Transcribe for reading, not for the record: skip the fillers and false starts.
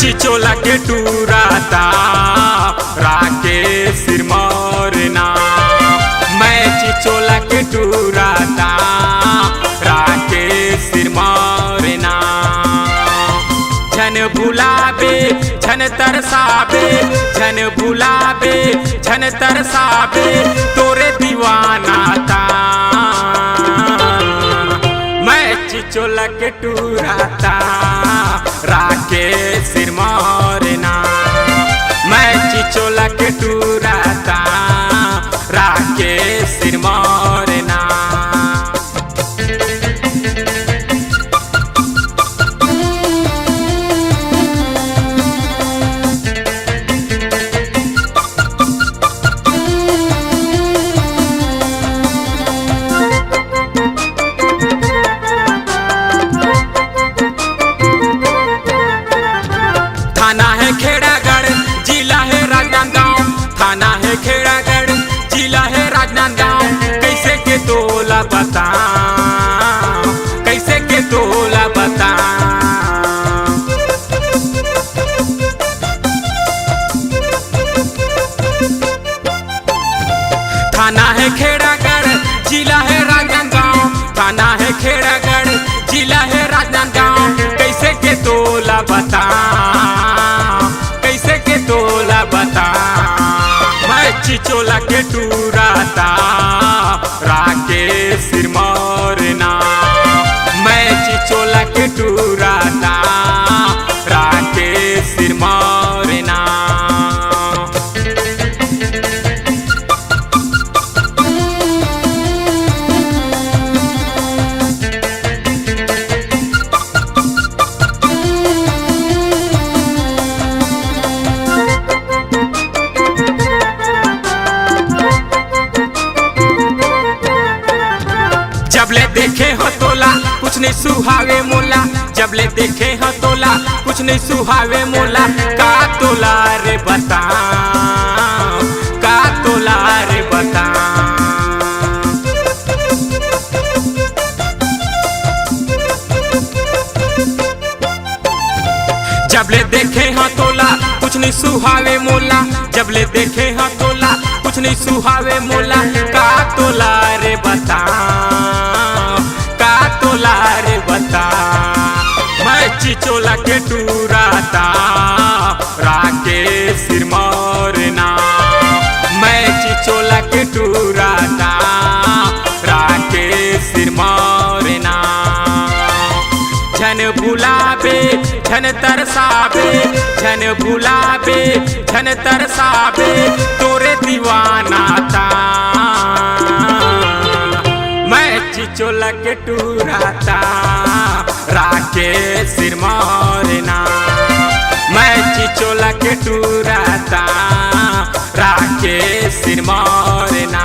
चिचोला के टूराता राके सिर मोरना। मैं चिचोला के टूराता राके सिर मोरना। झन भुलाबे झन तरसाबे, झन भुलाबे झन तरसाबे तोरे दीवाना ता। मैं चिचोला के टूराता राके सिर मोरना। मैं चिचोला के टूराता राके सिर मोरना। थाना है खेड़ागढ़, जिला है राजनांदगांव। थाना है खेड़ागढ़, जिला है राजनांदगांव। कैसे के तोला बता, कैसे के तोला बता। थाना है खेड़ागढ़, जिला है राजनांदगांव। थाना है खेड़ागढ़, जिला है राजनांदगांव। कैसे के तोला बता, कैसे के तोला बता। मैं चिचोला के टूराता राके सिर मोरना। मैं चिचोला के टूराता राके सिर मोरना। जबले देखे हो तोला कुछ नहीं सुहावे मोला। जबले देखे हो तोला कुछ नहीं सुहावे मोला। का तोला रे बता, का तोला रे बता। जबले देखे हो तोला कुछ नहीं सुहावे मोला। जबले देखे हो तोला कुछ नहीं सुहावे मोला। का तोला रे बता, का तोला रे बता। मैं चिचोला के टूराता राके सिर मोरना। मैं चिचोला के टूराता राके सिर मोरना। झन भुलाबे झन तरसाबे, झन भुलाबे झन तरसाबे तोरे दीवाना ता। मैं चिचोला के टूराता राके सिर मोरना। मैं चिचोला के टूराता राके सिर मोरना।